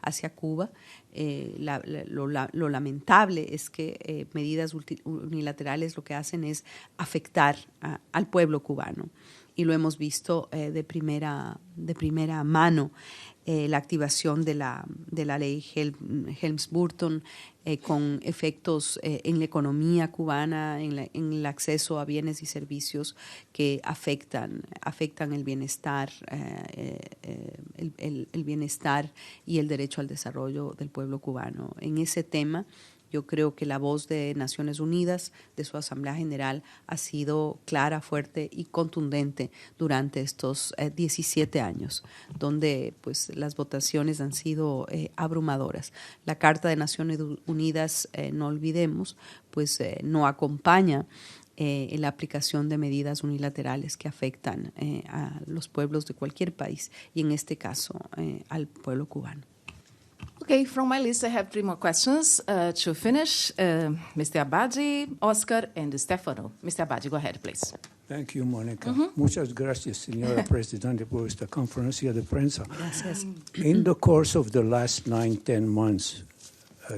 hacia Cuba. Lo lamentable es que medidas unilaterales lo que hacen es afectar al pueblo cubano, y lo hemos visto de primera mano. La activación de la ley Helms-Burton con efectos en la economía cubana, en el acceso a bienes y servicios que afectan el bienestar, el bienestar y el derecho al desarrollo del pueblo cubano. En ese tema, yo creo que la voz de Naciones Unidas, de su Asamblea General, ha sido clara, fuerte y contundente durante estos 17 años, donde las votaciones han sido abrumadoras. La Carta de Naciones Unidas, no olvidemos, no acompaña la aplicación de medidas unilaterales que afectan a los pueblos de cualquier país, y en este caso al pueblo cubano. Okay, from my list, I have 3 more questions to finish. Mr. Abadi, Oscar, and Stefano. Mr. Abadi, go ahead, please. Thank you, Mónica. Muchas gracias, señora Presidente, por esta conferencia de prensa. Gracias. In the course of the last 9-10 months,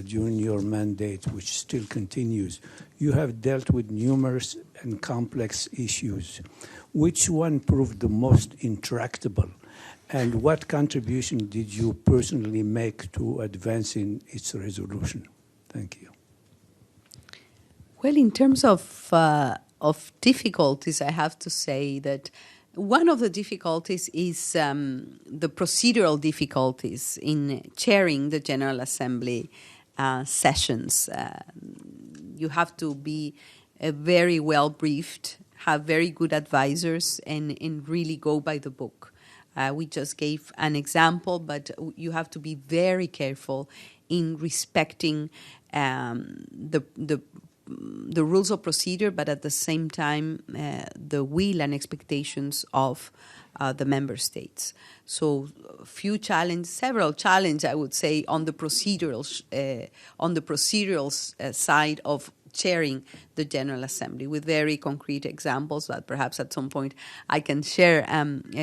during your mandate, which still continues, you have dealt with numerous and complex issues. Which one proved the most intractable? And what contribution did you personally make to advancing its resolution? Thank you. Well, in terms of difficulties, I have to say that one of the difficulties is the procedural difficulties in chairing the General Assembly sessions. You have to be very well briefed, have very good advisors, and really go by the book. We just gave an example, but you have to be very careful in respecting the rules of procedure, but at the same time, the will and expectations of the member states. So, several challenges, I would say, on the procedural side of chairing the General Assembly, with very concrete examples that perhaps at some point I can share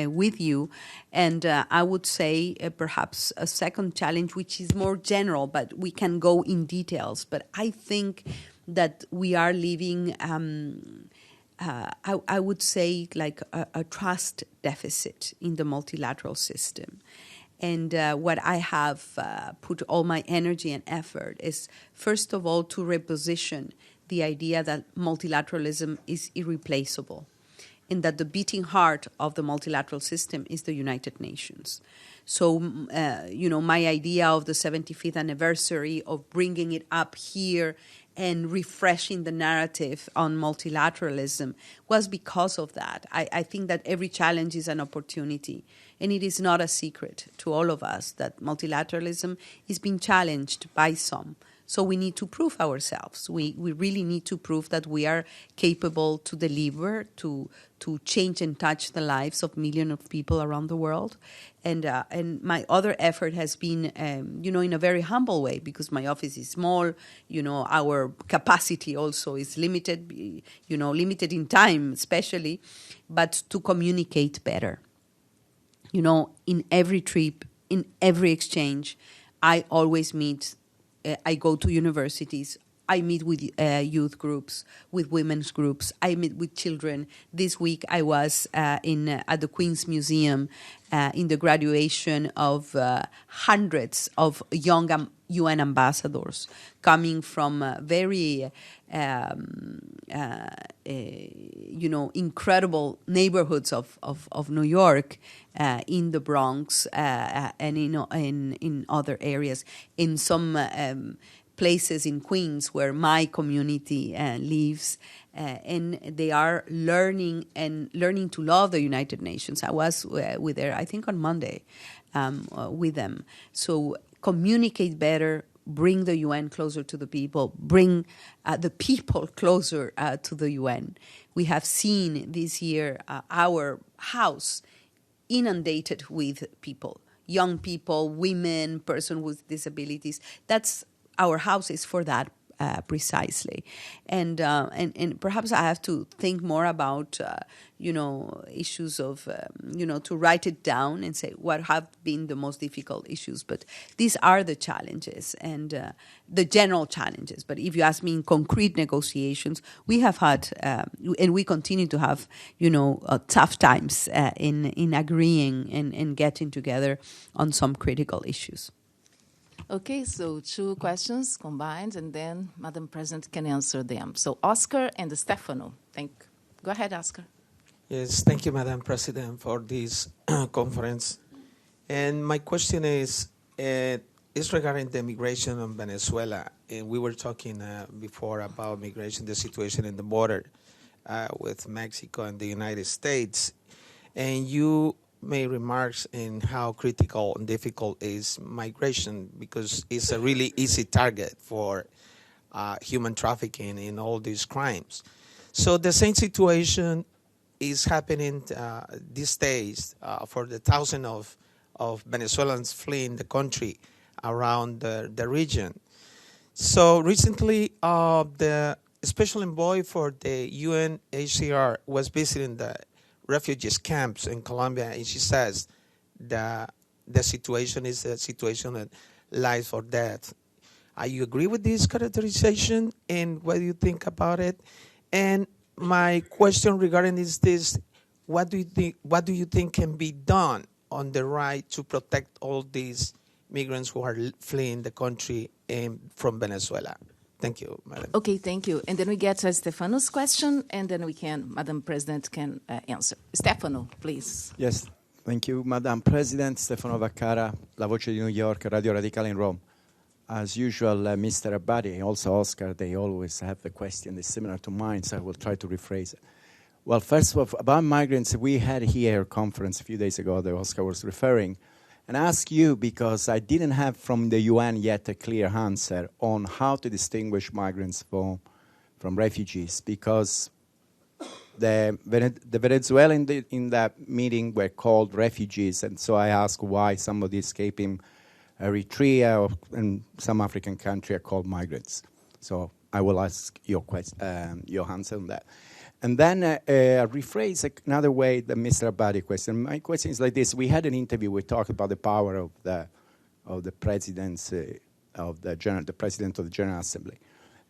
with you. And I would say perhaps a second challenge, which is more general, but we can go in details. But I think that we are living, I would say, like a trust deficit in the multilateral system. And what I have put all my energy and effort is, first of all, to reposition the idea that multilateralism is irreplaceable, and that the beating heart of the multilateral system is the United Nations. So, my idea of the 75th anniversary, of bringing it up here and refreshing the narrative on multilateralism was because of that. I think that every challenge is an opportunity, and it is not a secret to all of us that multilateralism is being challenged by some. So we need to prove ourselves. We really need to prove that we are capable to deliver, to change and touch the lives of millions of people around the world. And my other effort has been, in a very humble way, because my office is small. Our capacity also is limited. Limited in time, especially, but to communicate better. In every trip, in every exchange, I always meet. I go to universities. I meet with youth groups, with women's groups. I meet with children. This week I was at the Queen's Museum in the graduation of hundreds of young UN ambassadors coming from very, incredible neighborhoods of New York, in the Bronx, and in other areas, in some places in Queens where my community lives, and they are learning to love the United Nations. I was with her, I think, on Monday, with them. So communicate better, bring the UN closer to the people, bring the people closer to the UN. We have seen this year our house inundated with people, young people, women, persons with disabilities. That's our house is for that precisely, and perhaps I have to think more about issues of to write it down and say what have been the most difficult issues. But these are the challenges and the general challenges. But if you ask me in concrete negotiations, we have had and we continue to have tough times in agreeing and getting together on some critical issues. Okay, so two questions combined, and then Madam President can answer them. So Oscar and Stefano. Go ahead, Oscar. Yes, thank you, Madam President, for this conference. And my question is regarding the migration in Venezuela. And we were talking before about migration, the situation in the border with Mexico and the United States. And you made remarks in how critical and difficult is migration because it's a really easy target for human trafficking in all these crimes. So the same situation is happening these days for the thousands of Venezuelans fleeing the country around the region. So recently, the special envoy for the UNHCR was visiting the refugees camps in Colombia, and she says the situation is a situation of life or death. You agree with this characterization, and what do you think about it? And my question regarding is this: what do you think can be done on the right to protect all these migrants who are fleeing the country from Venezuela? Thank you, Madam. Okay, thank you. And then we get to Stefano's question, and then Madam President can answer. Stefano, please. Yes, thank you, Madam President. Stefano Vaccara, La Voce di New York, Radio Radicale in Rome. As usual, Mr. Abadi, also Oscar, they always have the question that's similar to mine, so I will try to rephrase it. Well, first of all, about migrants, we had here a conference a few days ago that Oscar was referring, and I ask you because I didn't have from the UN yet a clear answer on how to distinguish migrants from refugees, because the Venezuelans in that meeting were called refugees, and so I ask why somebody escaping Eritrea and some African country are called migrants. So I will ask your answer on that. And then rephrase another way the Mr. Abadi question. My question is like this: we had an interview. We talked about the power of the president of the president of the General Assembly,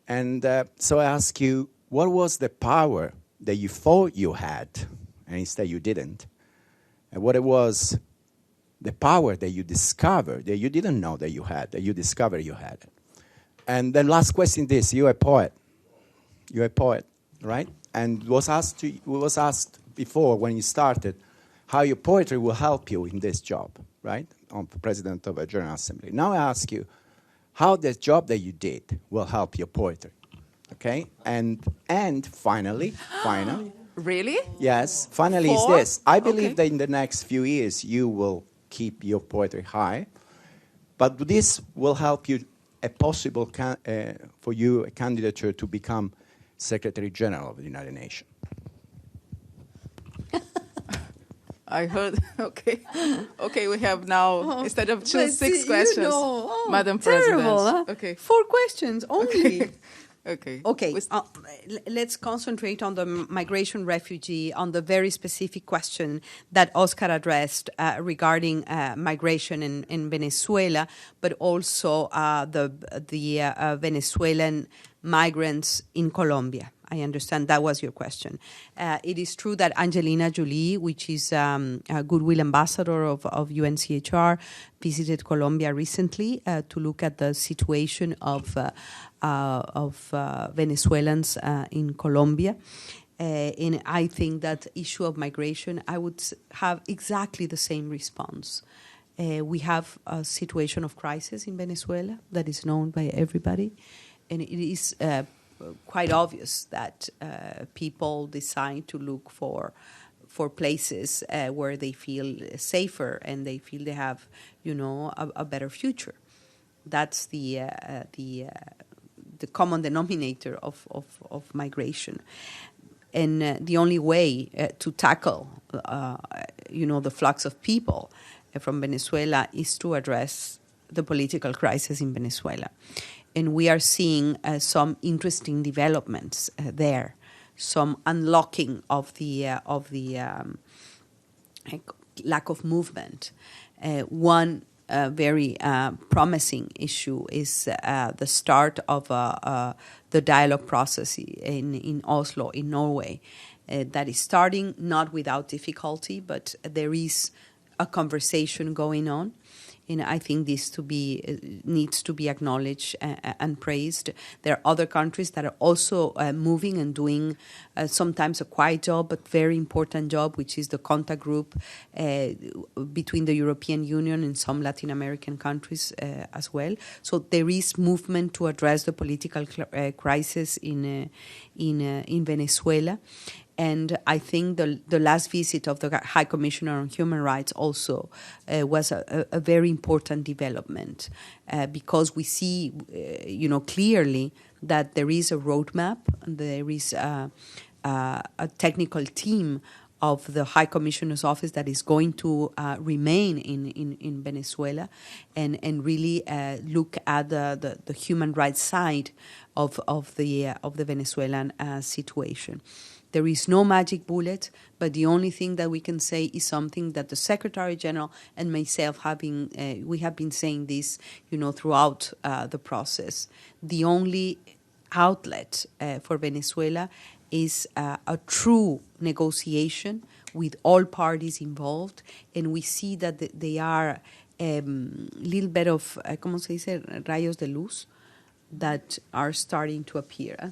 and so I ask you, what was the power that you thought you had, and instead you didn't, and what it was the power that you discovered that you didn't know that you had, that you discovered you had. And then last question: this: you're a poet, right? And was asked before when you started how your poetry will help you in this job, right? On President of a General Assembly. Now I ask you how the job that you did will help your poetry, okay? And finally, really? Yes, finally is this. I believe that in the next few years you will keep your poetry high, but this will help you a possible for you a candidature to become Secretary General of the United Nations. I heard. Okay. We have now instead of 6 questions, Madam terrible, President. Huh? Okay, 4 questions only. Okay. Let's concentrate on the migration refugee, on the very specific question that Oscar addressed regarding migration in Venezuela, but also the Venezuelan migrants in Colombia. I understand that was your question. It is true that Angelina Jolie, which is a goodwill ambassador of UNCHR, visited Colombia recently to look at the situation of Venezuelans in Colombia. And I think that issue of migration, I would have exactly the same response. We have a situation of crisis in Venezuela that is known by everybody. And it is quite obvious that people decide to look for for places where they feel safer and they feel they have, a better future. That's the common denominator of migration. And the only way to tackle, the flux of people from Venezuela is to address the political crisis in Venezuela. And we are seeing some interesting developments there, some unlocking of the lack of movement. One very promising issue is the start of the dialogue process in Oslo, in Norway, that is starting not without difficulty, but there is a conversation going on. And I think this needs to be acknowledged and praised. There are other countries that are also moving and doing sometimes a quiet job, but very important job, which is the contact group between the European Union and some Latin American countries as well. So there is movement to address the political crisis in Venezuela. And I think the last visit of the High Commissioner on Human Rights also was a very important development because we see, clearly that there is a roadmap, and there is a technical team of the High Commissioner's office that is going to remain in Venezuela and really look at the human rights side of the Venezuelan situation. There is no magic bullet, but the only thing that we can say is something that the Secretary General and myself we have been saying this, throughout the process. The only outlet for Venezuela is a true negotiation with all parties involved, and we see that they are a little bit of, ¿cómo se dice? Rayos de luz that are starting to appear.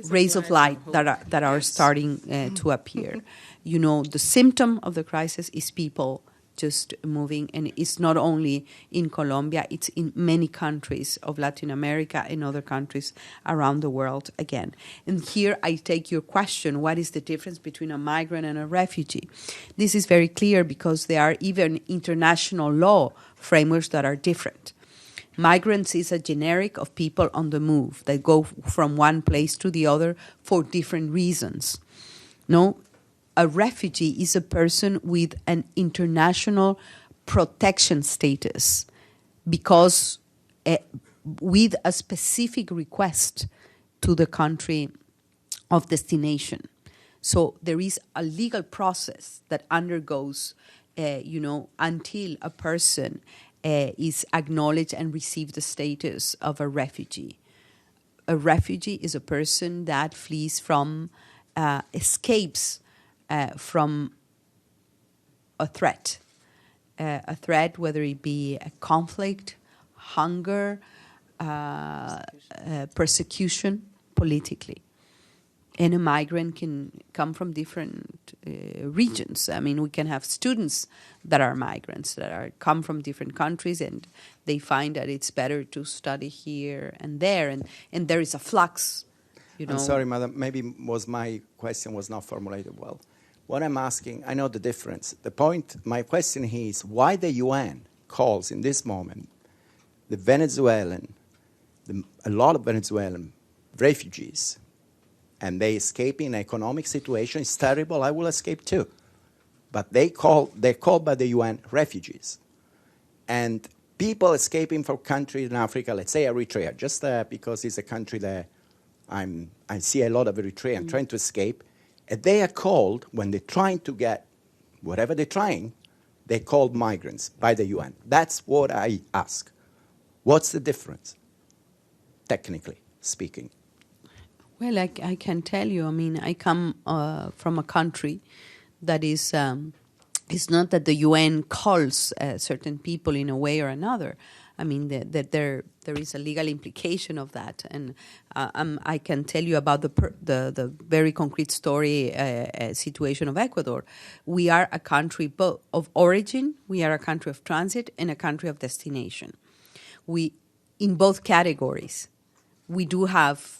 Rays of light that are starting to appear. The symptom of the crisis is people just moving, and it's not only in Colombia, it's in many countries of Latin America and other countries around the world again. And here I take your question, what is the difference between a migrant and a refugee? This is very clear because there are even international law frameworks that are different. Migrants is a generic of people on the move that go from one place to the other for different reasons. No, a refugee is a person with an international protection status because with a specific request to the country of destination. So there is a legal process that undergoes, until a person is acknowledged and receives the status of a refugee. A refugee is a person that flees from, escapes from a threat, whether it be a conflict, hunger, persecution politically. And a migrant can come from different regions. I mean, we can have students that are migrants that come from different countries, and they find that it's better to study here and there, and there is a flux. I'm sorry, madam. Maybe my question was not formulated well. What I'm asking, I know the difference. My question is why the UN calls in this moment a lot of Venezuelan refugees, and they escape in an economic situation. It's terrible. I will escape too. But they're called by the UN refugees. And people escaping from countries in Africa, let's say Eritrea, just because it's a country that I see a lot of Eritreans trying to escape. And they are called, when they're trying to get whatever they're trying, they're called migrants by the UN. That's what I ask. What's the difference, technically speaking? Well, I can tell you. I mean, I come from a country that is. It's not that the UN calls certain people in a way or another. I mean, that there is a legal implication of that, and I can tell you about the very concrete story situation of Ecuador. We are a country both of origin, we are a country of transit, and a country of destination. In both categories, we do have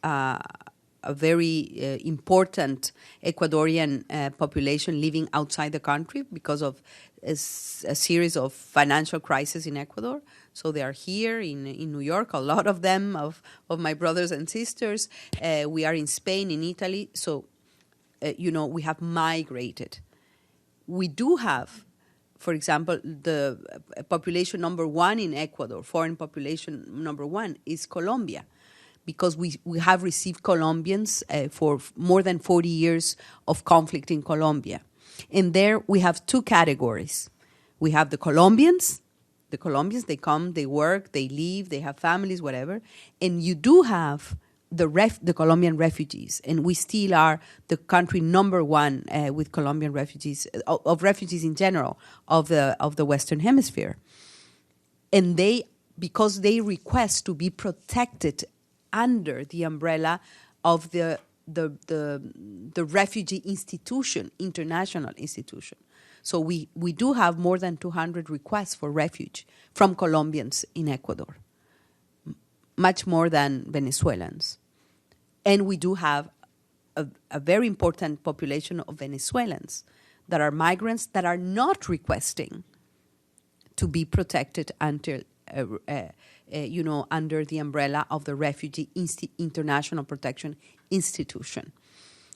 a a very important Ecuadorian population living outside the country because of a series of financial crises in Ecuador. So they are here in New York, a lot of them, of my brothers and sisters. We are in Spain, in Italy. So, we have migrated. We do have, for example, the population number one in Ecuador, foreign population number one is Colombia, because we have received Colombians for more than 40 years of conflict in Colombia. And there we have two categories. We have the Colombians, they come, they work, they live, they have families, whatever. And you do have the Colombian refugees, and we still are the country number one with Colombian refugees, of refugees in general, of the Western Hemisphere. And because they request to be protected under the umbrella of the refugee institution, international institution. So we do have more than 200 requests for refuge from Colombians in Ecuador, much more than Venezuelans. And we do have a very important population of Venezuelans that are migrants that are not requesting to be protected until under the umbrella of the Refugee International Protection Institution.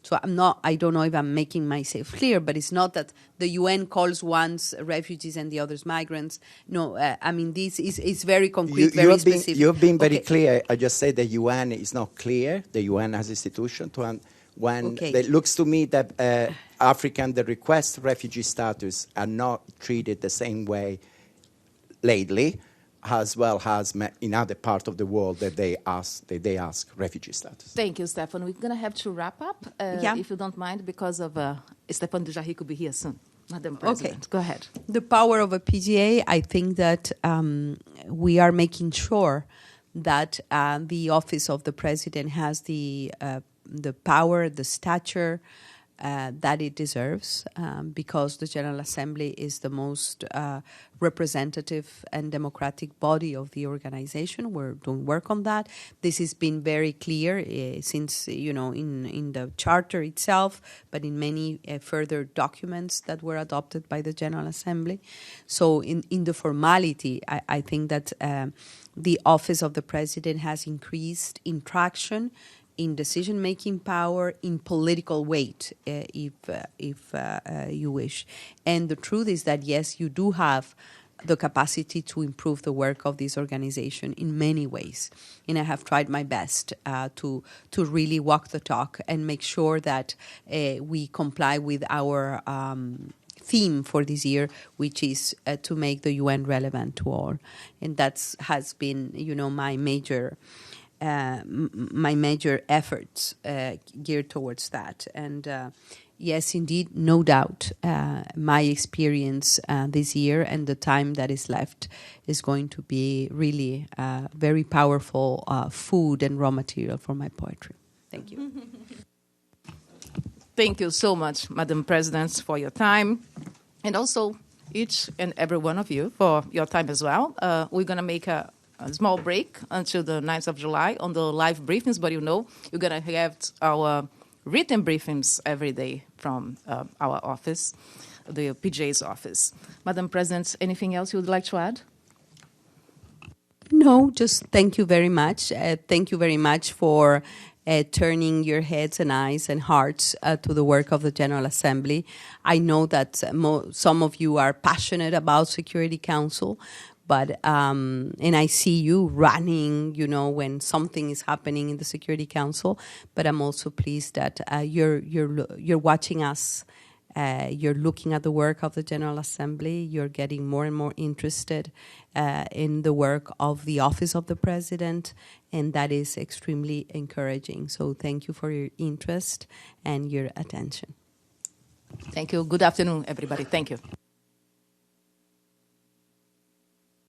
So I don't know if I'm making myself clear, but it's not that the UN calls ones refugees and the others migrants. No, this is very concrete, very specific. You've been very clear. I just say the UN is not clear, the UN as institution. It looks to me that the request refugee status are not treated the same way lately, as well as in other parts of the world that they ask refugee status. Thank you, Stefan. We're going to have to wrap up, if you don't mind, because of Stefan Dujarric will be here soon. Madam President, okay. Go ahead. The power of a PGA, I think that we are making sure that the office of the president has the power, the stature that it deserves, because the General Assembly is the most representative and democratic body of the organization. We're doing work on that. This has been very clear since, in the charter itself, but in many further documents that were adopted by the General Assembly. So in the formality, I think that the office of the president has increased in traction, in decision-making power, in political weight, if you wish. And the truth is that, yes, you do have the capacity to improve the work of this organization in many ways. And I have tried my best to really walk the talk and make sure that we comply with our theme for this year, which is to make the UN relevant to all. And that has been, my major efforts geared towards that. And yes, indeed, no doubt, my experience this year and the time that is left is going to be really very powerful food and raw material for my poetry. Thank you. Thank you so much, Madam President, for your time, and also each and every one of you for your time as well. We're going to make a small break until the 9th of July on the live briefings, but you're going to have our written briefings every day from our office, the PJ's office. Madam President, anything else you would like to add? No, just thank you very much. Thank you very much for turning your heads and eyes and hearts to the work of the General Assembly. I know that some of you are passionate about Security Council, but and I see you running, when something is happening in the Security Council. But I'm also pleased that you're watching us. You're looking at the work of the General Assembly. You're getting more and more interested in the work of the Office of the President, and that is extremely encouraging. So thank you for your interest and your attention. Thank you. Good afternoon, everybody. Thank you.